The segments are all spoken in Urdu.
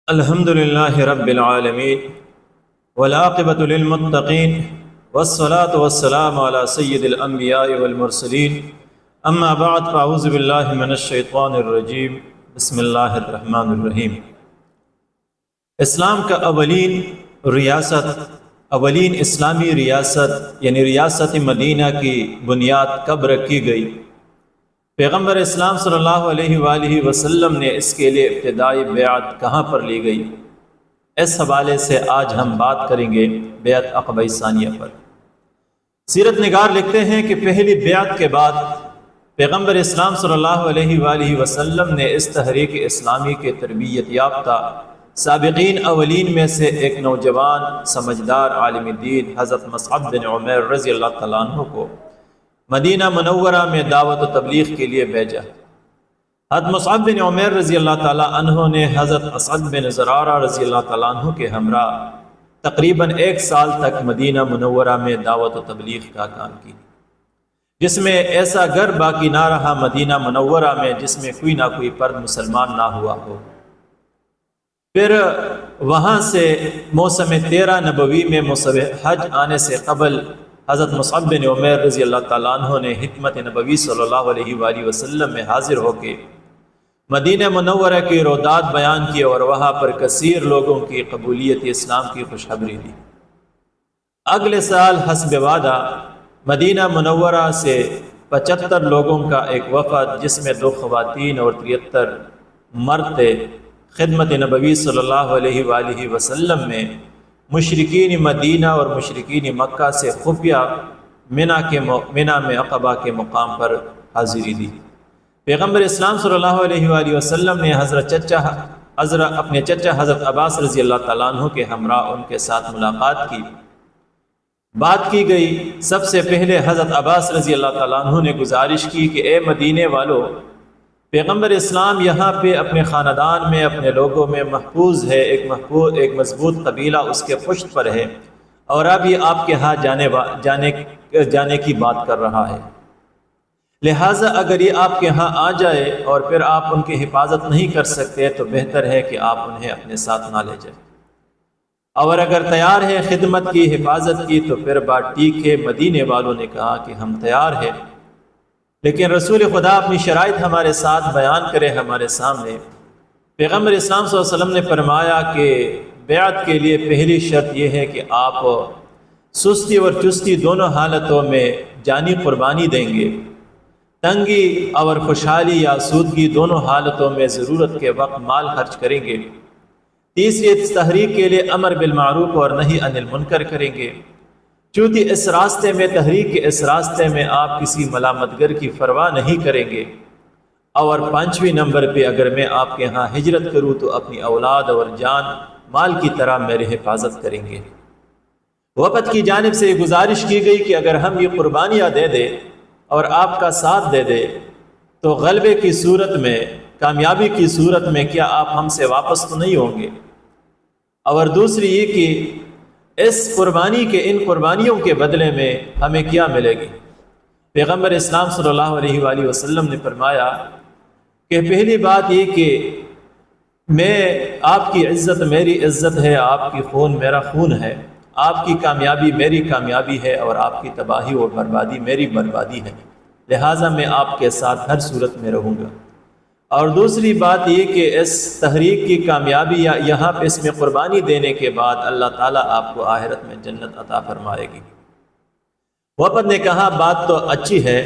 الحمد للہ رب العالمین والعاقبۃ للمتقین والصلاة والسلام علی سید الانبیاء والمرسلین اما بعد فاعوذ باللہ من الشیطان الرجیم بسم اللہ الرحمن الرحیم۔ اسلام کا اولین اسلامی ریاست یعنی ریاست مدینہ کی بنیاد کب رکھی گئی؟ پیغمبر اسلام صلی اللہ علیہ وآلہ وسلم نے اس کے لیے ابتدائی بیعت کہاں پر لی گئی؟ اس حوالے سے آج ہم بات کریں گے بیعت عقبہ ثانیہ پر۔ سیرت نگار لکھتے ہیں کہ پہلی بیعت کے بعد پیغمبر اسلام صلی اللہ علیہ وآلہ وسلم نے اس تحریک اسلامی کے تربیت یافتہ سابقین اولین میں سے ایک نوجوان سمجھدار عالم دین حضرت مصعب بن عمیر رضی اللہ تعالیٰ عنہ کو مدینہ منورہ میں دعوت و تبلیغ کے لیے بھیجا۔ حضرت مصعب بن عمیر رضی اللہ تعالیٰ عنہ نے حضرت اسعد بن زرارہ رضی اللہ تعالیٰ عنہ کے ہمراہ تقریباً 1 سال تک مدینہ منورہ میں دعوت و تبلیغ کا کام کی، جس میں ایسا گھر باقی نہ رہا مدینہ منورہ میں جس میں کوئی نہ کوئی فرد مسلمان نہ ہوا ہو۔ پھر وہاں سے موسم 13 نبوی میں موسم حج آنے سے قبل حضرت مصعب بن عمیر رضی اللہ تعالیٰ عنہ نے حکمت نبوی صلی اللہ علیہ وآلہ وسلم میں حاضر ہو کے مدینہ منورہ کی رودات بیان کی اور وہاں پر کثیر لوگوں کی قبولیت اسلام کی خوشخبری دی۔ اگلے سال حسب وعدہ مدینہ منورہ سے 75 لوگوں کا ایک وفد جس میں 2 خواتین اور 73 مرد تھے، خدمت نبوی صلی اللہ علیہ وآلہ وسلم میں مشرکین مدینہ اور مشرکین مکہ سے خفیہ منہ میں عقبہ کے مقام پر حاضری دی۔ پیغمبر اسلام صلی اللہ علیہ وآلہ وسلم نے اپنے چچا حضرت عباس رضی اللہ تعالیٰ عنہ کے ہمراہ ان کے ساتھ ملاقات کی، بات کی گئی۔ سب سے پہلے حضرت عباس رضی اللہ تعالیٰ عنہ نے گزارش کی کہ اے مدینے والو، پیغمبر اسلام یہاں پہ اپنے خاندان میں اپنے لوگوں میں محفوظ ہے، ایک مضبوط قبیلہ اس کے پشت پر ہے، اور اب یہ آپ کے ہاں جانے کی بات کر رہا ہے، لہٰذا اگر یہ آپ کے ہاں آ جائے اور پھر آپ ان کی حفاظت نہیں کر سکتے تو بہتر ہے کہ آپ انہیں اپنے ساتھ نہ لے جائیں، اور اگر تیار ہے خدمت کی حفاظت کی تو پھر بات ٹھیک ہے۔ مدینے والوں نے کہا کہ ہم تیار ہیں، لیکن رسول خدا اپنی شرائط ہمارے ساتھ بیان کرے ہمارے سامنے۔ پیغمبر اسلام صلی اللہ علیہ وسلم نے فرمایا کہ بیعت کے لیے پہلی شرط یہ ہے کہ آپ سستی اور چستی دونوں حالتوں میں جانی قربانی دیں گے، تنگی اور خوشحالی یا سودگی دونوں حالتوں میں ضرورت کے وقت مال خرچ کریں گے۔ تیسری تحریک کے لیے امر بالمعروف اور نہی عن المنکر کریں گے۔ چوتھی اس راستے میں تحریک کے اس راستے میں آپ کسی ملامت گر کی پرواہ نہیں کریں گے، اور 5ویں نمبر پہ اگر میں آپ کے ہاں ہجرت کروں تو اپنی اولاد اور جان مال کی طرح میری حفاظت کریں گے۔ وفد کی جانب سے یہ گزارش کی گئی کہ اگر ہم یہ قربانیاں دے دیں اور آپ کا ساتھ دے دیں تو غلبے کی صورت میں، کامیابی کی صورت میں کیا آپ ہم سے واپس تو نہیں ہوں گے؟ اور دوسری یہ کہ اس قربانی کے ان قربانیوں کے بدلے میں ہمیں کیا ملے گی؟ پیغمبر اسلام صلی اللہ علیہ وآلہ وسلم نے فرمایا کہ پہلی بات یہ کہ آپ کی عزت میری عزت ہے، آپ کی خون میرا خون ہے، آپ کی کامیابی میری کامیابی ہے، اور آپ کی تباہی اور بربادی میری بربادی ہے، لہٰذا میں آپ کے ساتھ ہر صورت میں رہوں گا۔ اور دوسری بات یہ کہ اس تحریک کی کامیابی یا یہاں پہ اس میں قربانی دینے کے بعد اللہ تعالیٰ آپ کو آخرت میں جنت عطا فرمائے گی۔ وفد نے کہا بات تو اچھی ہے،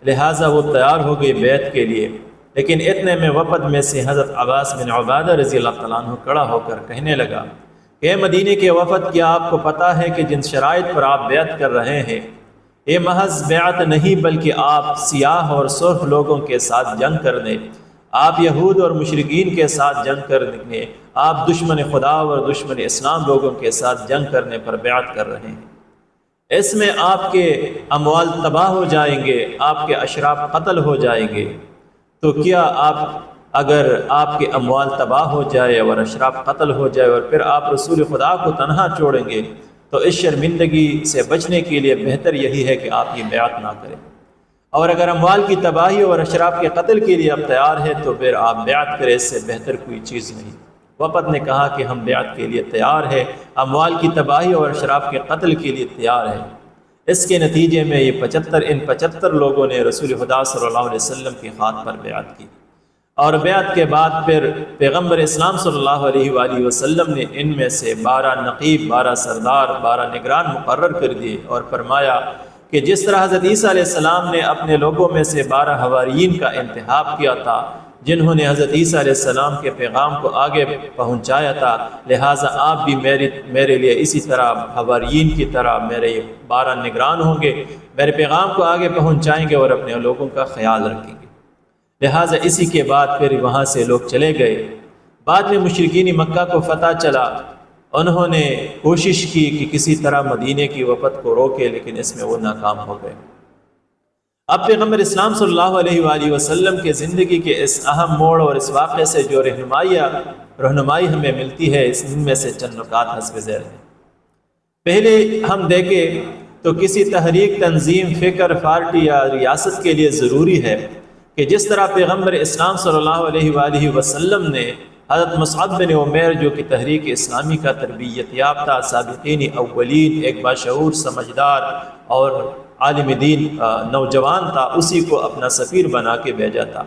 لہٰذا وہ تیار ہو گئی بیعت کے لیے، لیکن اتنے میں وفد میں سے حضرت عباس بن عبادہ رضی اللہ تعالیٰ عنہ کھڑا ہو کر کہنے لگا کہ اے مدینے کے وفد، کیا آپ کو پتہ ہے کہ جن شرائط پر آپ بیعت کر رہے ہیں یہ محض بیعت نہیں بلکہ آپ سیاہ اور سرخ لوگوں کے ساتھ جنگ کرنے، آپ یہود اور مشرکین کے ساتھ جنگ کرنے، آپ دشمن خدا اور دشمن اسلام لوگوں کے ساتھ جنگ کرنے پر بیعت کر رہے ہیں۔ اس میں آپ کے اموال تباہ ہو جائیں گے، آپ کے اشراف قتل ہو جائیں گے، تو کیا اگر آپ کے اموال تباہ ہو جائے اور اشراف قتل ہو جائے اور پھر آپ رسول خدا کو تنہا چھوڑیں گے تو اس شرمندگی سے بچنے کے لیے بہتر یہی ہے کہ آپ یہ بیعت نہ کریں، اور اگر اموال کی تباہی اور اشراف کے قتل کے لیے آپ تیار ہیں تو پھر آپ بیعت کریں، اس سے بہتر کوئی چیز نہیں۔ وفد نے کہا کہ ہم بیعت کے لیے تیار ہیں، اموال کی تباہی اور اشراف کے قتل کے لیے تیار ہیں۔ اس کے نتیجے میں ان 75 لوگوں نے رسول خدا صلی اللہ علیہ وسلم کی خاک پر بیعت کی، اور بیعت کے بعد پھر پیغمبر اسلام صلی اللہ علیہ وآلہ وسلم نے ان میں سے 12 نقیب، 12 سردار، 12 نگران مقرر کر دیے، اور فرمایا کہ جس طرح حضرت عیسیٰ علیہ السلام نے اپنے لوگوں میں سے 12 حواریین کا انتخاب کیا تھا جنہوں نے حضرت عیسیٰ علیہ السلام کے پیغام کو آگے پہنچایا تھا، لہٰذا آپ بھی میرے لیے اسی طرح حواریین کی طرح میرے 12 نگران ہوں گے، میرے پیغام کو آگے پہنچائیں گے اور اپنے لوگوں کا خیال رکھیں گے۔ لہٰذا اسی کے بعد پھر وہاں سے لوگ چلے گئے۔ بعد میں مشرکین مکہ کو فتح چلا، انہوں نے کوشش کی کہ کسی طرح مدینے کی وفد کو روکے، لیکن اس میں وہ ناکام ہو گئے۔ اب پیغمبر اسلام صلی اللہ علیہ وآلہ وسلم کے زندگی کے اس اہم موڑ اور اس واقعے سے جو رہنمائی ہمیں ملتی ہے، ان میں سے چند نکات حسب ذیل ہیں۔ پہلے ہم دیکھیں تو کسی تحریک، تنظیم، فکر، پارٹی یا ریاست کے لیے ضروری ہے کہ جس طرح پیغمبر اسلام صلی اللہ علیہ وآلہ وسلم نے حضرت مصعب بن عمیر جو کہ تحریک اسلامی کا تربیت یافتہ سابقین اولین، ایک باشعور، سمجھدار اور عالم دین نوجوان تھا، اسی کو اپنا سفیر بنا کے بھیجا تھا۔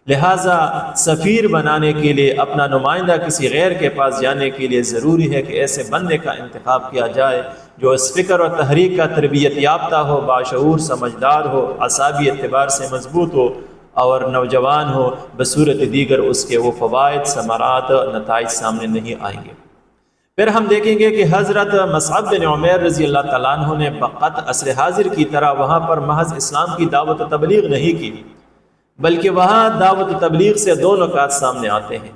لہٰذا سفیر بنانے کے لیے، اپنا نمائندہ کسی غیر کے پاس جانے کے لیے ضروری ہے کہ ایسے بندے کا انتخاب کیا جائے جو اس فکر اور تحریک کا تربیت یافتہ ہو، باشعور، سمجھدار ہو، اعصابی اعتبار سے مضبوط ہو اور نوجوان ہو، بصورت دیگر اس کے وہ فوائد، ثمرات، نتائج سامنے نہیں آئیں گے۔ پھر ہم دیکھیں گے کہ حضرت مصعب بن عمیر رضی اللہ تعالیٰ عنہ نے فقط عصر حاضر کی طرح وہاں پر محض اسلام کی دعوت و تبلیغ نہیں کی، بلکہ وہاں دعوت و تبلیغ سے 2 نکات سامنے آتے ہیں۔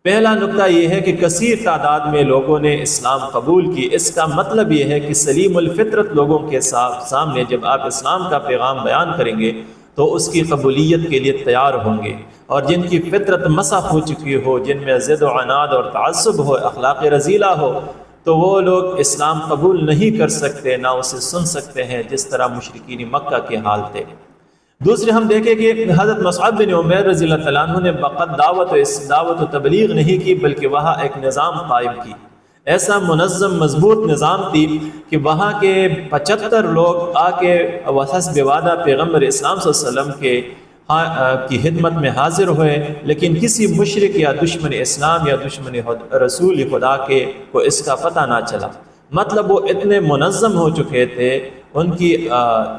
پہلا نکتہ یہ ہے کہ کثیر تعداد میں لوگوں نے اسلام قبول کی۔ اس کا مطلب یہ ہے کہ سلیم الفطرت لوگوں کے سامنے جب آپ اسلام کا پیغام بیان کریں گے تو اس کی قبولیت کے لیے تیار ہوں گے، اور جن کی فطرت مسخ ہو چکی ہو، جن میں ضد و عناد اور تعصب ہو، اخلاق رذیلہ ہو، تو وہ لوگ اسلام قبول نہیں کر سکتے، نہ اسے سن سکتے ہیں، جس طرح مشرکین مکہ کے حال تھے۔ دوسرے ہم دیکھیں کہ حضرت مصعب بن عمیر رضی اللہ تعالیٰ عنہ نے فقط دعوت و تبلیغ نہیں کی، بلکہ وہاں ایک نظام قائم کی، ایسا منظم مضبوط نظام تھی کہ وہاں کے 75 لوگ آ کے وحسب وعدہ پیغمبر اسلام صلی اللہ علیہ وسلم کی خدمت میں حاضر ہوئے، لیکن کسی مشرک یا دشمن اسلام یا دشمن رسول خدا کے کو اس کا پتہ نہ چلا۔ مطلب وہ اتنے منظم ہو چکے تھے، ان کی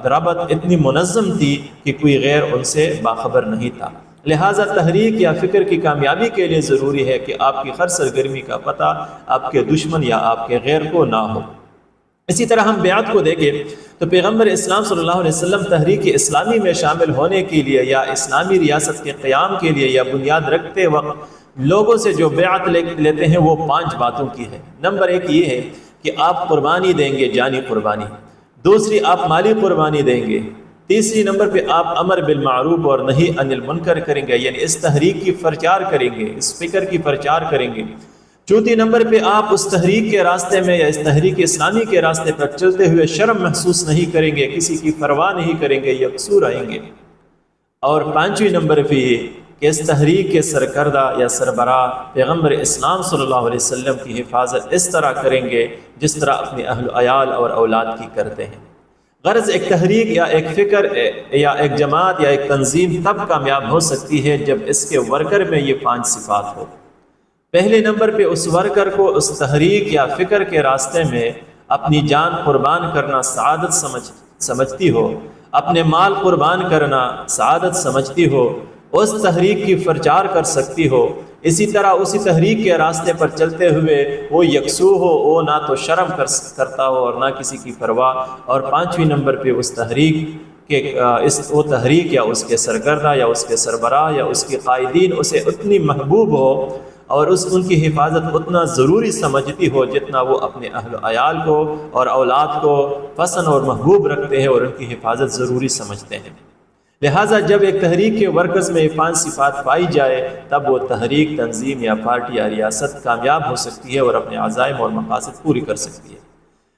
ربط اتنی منظم تھی کہ کوئی غیر ان سے باخبر نہیں تھا۔ لہٰذا تحریک یا فکر کی کامیابی کے لیے ضروری ہے کہ آپ کی ہر سرگرمی کا پتہ آپ کے دشمن یا آپ کے غیر کو نہ ہو۔ اسی طرح ہم بیعت کو دیکھیں تو پیغمبر اسلام صلی اللہ علیہ وسلم تحریک اسلامی میں شامل ہونے کے لیے یا اسلامی ریاست کے قیام کے لیے یا بنیاد رکھتے وقت لوگوں سے جو بیعت لیتے ہیں وہ 5 باتوں کی ہے۔ نمبر 1 یہ ہے کہ آپ قربانی دیں گے، جانی قربانی۔ دوسری، آپ مالی قربانی دیں گے۔ تیسری نمبر پہ آپ امر بالمعروف اور نہی عن المنکر کریں گے، یعنی اس تحریک کی پرچار کریں گے، اس فکر کی پرچار کریں گے۔ چوتھی نمبر پہ آپ اس تحریک کے راستے میں یا اس تحریک اسلامی کے راستے پر چلتے ہوئے شرم محسوس نہیں کریں گے، کسی کی پرواہ نہیں کریں گے، یکسو رہیں گے۔ اور 5ویں نمبر پہ یہ کہ اس تحریک کے سرکردہ یا سربراہ پیغمبر اسلام صلی اللہ علیہ وسلم کی حفاظت اس طرح کریں گے جس طرح اپنے اہل و عیال اور اولاد کی کرتے ہیں۔ غرض ایک تحریک یا ایک فکر یا ایک جماعت یا ایک تنظیم تب کامیاب ہو سکتی ہے جب اس کے ورکر میں یہ 5 صفات ہو۔ پہلے نمبر پہ اس ورکر کو اس تحریک یا فکر کے راستے میں اپنی جان قربان کرنا سعادت سمجھتی ہو، اپنے مال قربان کرنا سعادت سمجھتی ہو، اس تحریک کی پرچار کر سکتی ہو۔ اسی طرح اسی تحریک کے راستے پر چلتے ہوئے وہ یکسو ہو، وہ نہ تو شرم کرتا ہو اور نہ کسی کی پرواہ۔ اور 5ویں نمبر پہ اس تحریک کے وہ تحریک یا اس کے سرکردہ یا اس کے سربراہ یا اس کے قائدین اسے اتنی محبوب ہو اور ان کی حفاظت اتنا ضروری سمجھتی ہو جتنا وہ اپنے اہل و عیال کو اور اولاد کو پسند اور محبوب رکھتے ہیں اور ان کی حفاظت ضروری سمجھتے ہیں۔ لہٰذا جب ایک تحریک کے ورکرز میں یہ 5 صفات پائی جائے تب وہ تحریک، تنظیم یا پارٹی یا ریاست کامیاب ہو سکتی ہے اور اپنے عزائم اور مقاصد پوری کر سکتی ہے۔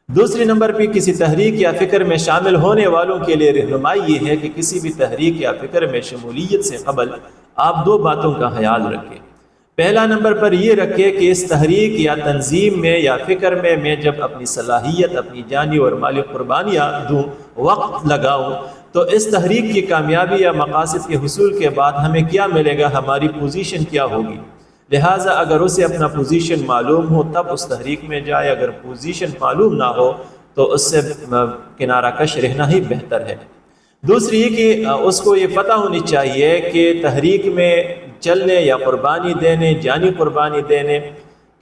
دوسری نمبر پہ کسی تحریک یا فکر میں شامل ہونے والوں کے لیے رہنمائی یہ ہے کہ کسی بھی تحریک یا فکر میں شمولیت سے قبل آپ 2 باتوں کا خیال رکھیں۔ پہلا نمبر پر یہ رکھے کہ اس تحریک یا تنظیم میں یا فکر میں جب اپنی صلاحیت، اپنی جانی اور مالی قربانیاں دوں، وقت لگاؤں، تو اس تحریک کی کامیابی یا مقاصد کے حصول کے بعد ہمیں کیا ملے گا، ہماری پوزیشن کیا ہوگی۔ لہٰذا اگر اسے اپنا پوزیشن معلوم ہو تب اس تحریک میں جائے، اگر پوزیشن معلوم نہ ہو تو اس سے کنارہ کش رہنا ہی بہتر ہے۔ دوسری یہ کہ اس کو یہ پتہ ہونی چاہیے کہ تحریک میں چلنے یا قربانی دینے، جانی قربانی دینے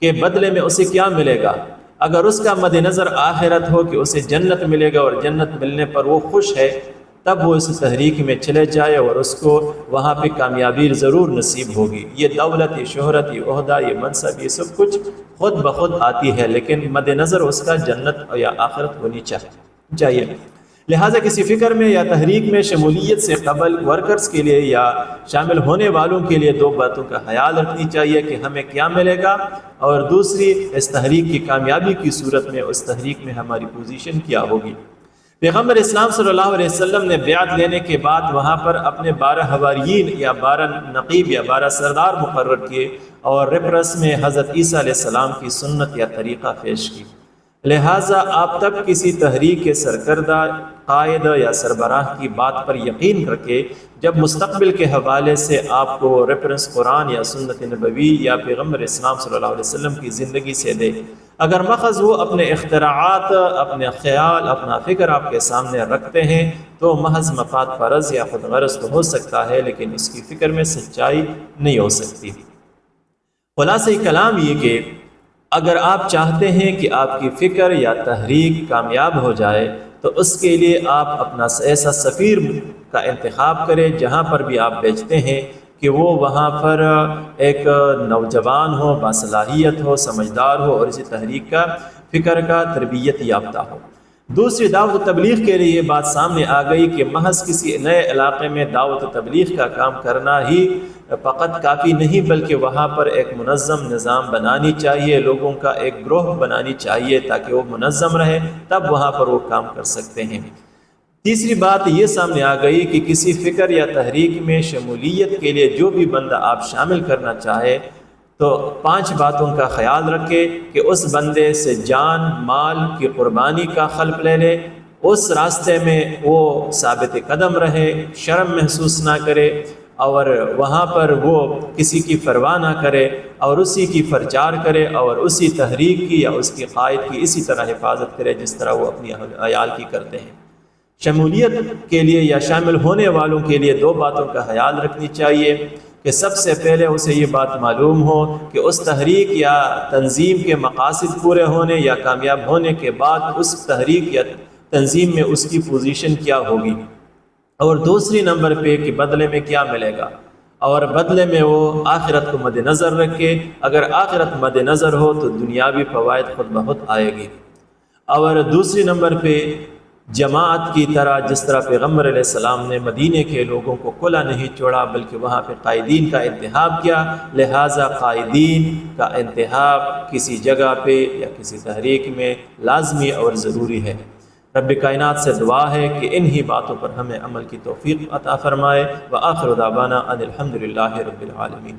کے بدلے میں اسے کیا ملے گا۔ اگر اس کا مد نظر آخرت ہو کہ اسے جنت ملے گا اور جنت ملنے پر وہ خوش ہے، تب وہ اس تحریک میں چلے جائے اور اس کو وہاں پہ کامیابی ضرور نصیب ہوگی۔ یہ دولت، یہ شہرت، یہ عہدہ، یہ منصب، یہ سب کچھ خود بخود آتی ہے، لیکن مد نظر اس کا جنت یا آخرت ہونی چاہیے۔ لہٰذا کسی فکر میں یا تحریک میں شمولیت سے قبل ورکرز کے لیے یا شامل ہونے والوں کے لیے دو باتوں کا خیال رکھنی چاہیے کہ ہمیں کیا ملے گا، اور دوسری اس تحریک کی کامیابی کی صورت میں اس تحریک میں ہماری پوزیشن کیا ہوگی۔ پیغمبر اسلام صلی اللہ علیہ وسلم نے بیعت لینے کے بعد وہاں پر اپنے 12 حواریین یا 12 نقیب یا 12 سردار مقرر کیے اور ریفرنس میں حضرت عیسیٰ علیہ السلام کی سنت یا طریقہ پیش کی۔ لہٰذا آپ تک کسی تحریک کے سرکردہ، قائد یا سربراہ کی بات پر یقین رکھے جب مستقبل کے حوالے سے آپ کو ریفرنس قرآن یا سنت نبوی یا پیغمبر اسلام صلی اللہ علیہ وسلم کی زندگی سے دے۔ اگر محض وہ اپنے اختراعات، اپنے خیال، اپنا فکر آپ کے سامنے رکھتے ہیں تو محض مفاد پرست یا خود غرض تو ہو سکتا ہے، لیکن اس کی فکر میں سچائی نہیں ہو سکتی۔ خلاصہ کلام یہ کہ اگر آپ چاہتے ہیں کہ آپ کی فکر یا تحریک کامیاب ہو جائے تو اس کے لیے آپ اپنا ایسا سفیر کا انتخاب کریں جہاں پر بھی آپ بھیجتے ہیں کہ وہ وہاں پر ایک نوجوان ہو، باصلاحیت ہو، سمجھدار ہو اور اسی تحریک کا، فکر کا تربیت یافتہ ہو۔ دوسری دعوت و تبلیغ کے لیے یہ بات سامنے آ گئی کہ محض کسی نئے علاقے میں دعوت و تبلیغ کا کام کرنا ہی فقط کافی نہیں، بلکہ وہاں پر ایک منظم نظام بنانی چاہیے، لوگوں کا ایک گروہ بنانی چاہیے تاکہ وہ منظم رہے، تب وہاں پر وہ کام کر سکتے ہیں۔ تیسری بات یہ سامنے آ گئی کہ کسی فکر یا تحریک میں شمولیت کے لیے جو بھی بندہ آپ شامل کرنا چاہے تو 5 باتوں کا خیال رکھے کہ اس بندے سے جان، مال کی قربانی کا خلق لے لے، اس راستے میں وہ ثابت قدم رہے، شرم محسوس نہ کرے، اور وہاں پر وہ کسی کی پرواہ نہ کرے اور اسی کی پرچار کرے اور اسی تحریک کی یا اس کی قائد کی اسی طرح حفاظت کرے جس طرح وہ اپنی عیال کی کرتے ہیں۔ شمولیت کے لیے یا شامل ہونے والوں کے لیے 2 باتوں کا خیال رکھنی چاہیے کہ سب سے پہلے اسے یہ بات معلوم ہو کہ اس تحریک یا تنظیم کے مقاصد پورے ہونے یا کامیاب ہونے کے بعد اس تحریک یا تنظیم میں اس کی پوزیشن کیا ہوگی، اور دوسری نمبر پہ کہ بدلے میں کیا ملے گا، اور بدلے میں وہ آخرت کو مد نظر رکھے۔ اگر آخرت مد نظر ہو تو دنیاوی فوائد خود بخود آئے گی۔ اور دوسری نمبر پہ جماعت کی طرح جس طرح پیغمبر علیہ السلام نے مدینے کے لوگوں کو کھلا نہیں چھوڑا بلکہ وہاں پہ قائدین کا انتخاب کیا، لہٰذا قائدین کا انتخاب کسی جگہ پہ یا کسی تحریک میں لازمی اور ضروری ہے۔ رب کائنات سے دعا ہے کہ انہی باتوں پر ہمیں عمل کی توفیق عطا فرمائے۔ وآخر دعوانا ان الحمد للہ رب العالمین۔